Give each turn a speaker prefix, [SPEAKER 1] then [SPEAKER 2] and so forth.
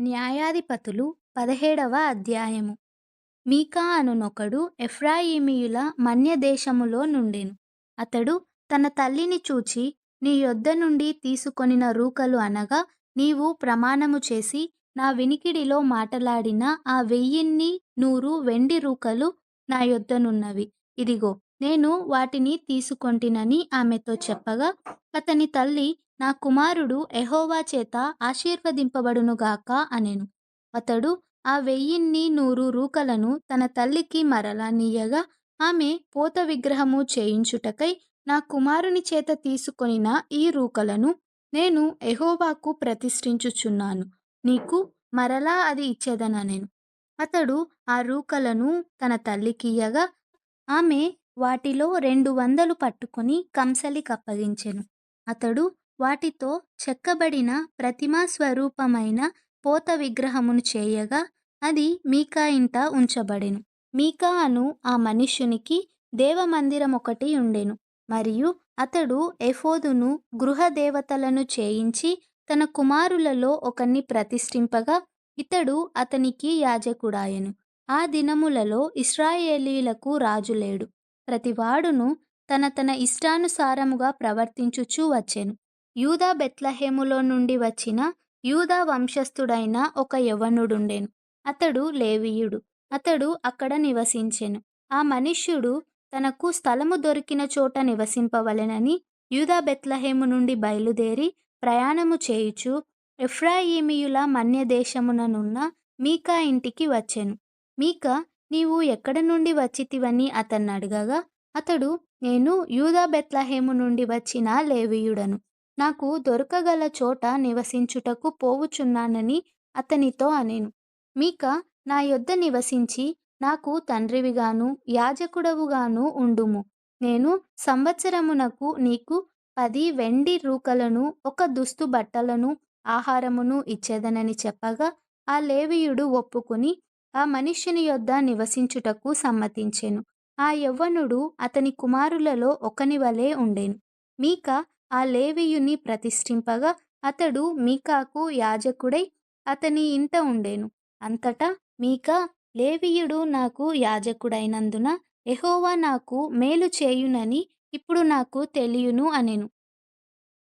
[SPEAKER 1] న్యాయాధిపతులు 17వ అధ్యాయము. మీకా అనునొకడు ఎఫ్రాయిమీయుల మన్యదేశములో నుండెను. అతడు తన తల్లిని చూచి, నీ యొద్ద నుండి తీసుకొనిన రూకలు అనగా నీవు ప్రమాణము చేసి నా వినికిడిలో మాటలాడిన ఆ 1100 వెండి రూకలు నా యొద్దనున్నవి. ఇదిగో నేను వాటిని తీసుకొంటినని ఆమెతో చెప్పగా, అతని తల్లి, నా కుమారుడు యెహోవా చేత ఆశీర్వదింపబడునుగాక అనెను. అతడు ఆ 1100 రూకలను తన తల్లికి మరలా నీయగా, ఆమె పోత విగ్రహము చేయించుటకై నా కుమారుని చేత తీసుకొనిన ఈ రూకలను నేను యెహోవాకు ప్రతిష్ఠించుచున్నాను. నీకు మరలా అది ఇచ్చెదననెను. అతడు ఆ రూకలను తన తల్లికియ్యగా, ఆమె వాటిలో 200 పట్టుకొని కంసలికప్పగించెను. అతడు వాటితో చెక్కబడిన ప్రతిమా స్వరూపమైన పోత విగ్రహమును చేయగా, అది మీకా ఇంట ఉంచబడెను. మీకా అను ఆ మనుష్యునికి దేవమందిరమొకటి ఉండెను. మరియు అతడు ఎఫోదును గృహదేవతలను చేయించి తన కుమారులలో ఒకణ్ణి ప్రతిష్ఠింపగా, ఇతడు అతనికి యాజకుడాయెను. ఆ దినములలో ఇశ్రాయేలీయులకు రాజు లేడు. ప్రతివాడును తన తన ఇష్టానుసారముగా ప్రవర్తించుచూ వచ్చెను. యూదా బెత్లెహేములో నుండి వచ్చిన యూదా వంశస్థుడైన ఒక యవ్వనుడుండెను. అతడు లేవీయుడు. అతడు అక్కడ నివసించెను. ఆ మనుష్యుడు తనకు స్థలము దొరికిన చోట నివసింపవలెనని యూదా బెత్లెహేము నుండి బయలుదేరి ప్రయాణము చేయుచు ఎఫ్రాయిమీయుల మన్యదేశముననున్న మీకా ఇంటికి వచ్చెను. మీకా, నీవు ఎక్కడ నుండి వచ్చితివని అతన్నడగగా, అతడు, నేను యూదా బెత్లెహేము నుండి వచ్చిన లేవీయుడను. నాకు దొరకగల చోట నివసించుటకు పోవుచున్నానని అతనితో అనెను. మీకా, నా యొద్ద నివసించి నాకు తండ్రివిగాను యాజకుడవుగాను ఉండుము. నేను సంవత్సరమునకు నీకు 10 వెండి రూకలను, 1 దుస్తు బట్టలను, ఆహారమును ఇచ్చేదనని చెప్పగా, ఆ లేవీయుడు ఒప్పుకుని ఆ మనుష్యుని యొద్ద నివసించుటకు సమ్మతించెను. ఆ యవ్వనుడు అతని కుమారులలో ఒకని వలె ఉండెను. మీకా ఆ లేవీయుని ప్రతిష్ఠింపగా, అతడు మీకాకు యాజకుడై అతని ఇంట ఉండెను. అంతటా మీకా, లేవీయుడు నాకు యాజకుడైనందున యెహోవా నాకు మేలు చేయునని ఇప్పుడు నాకు తెలియును అనెను.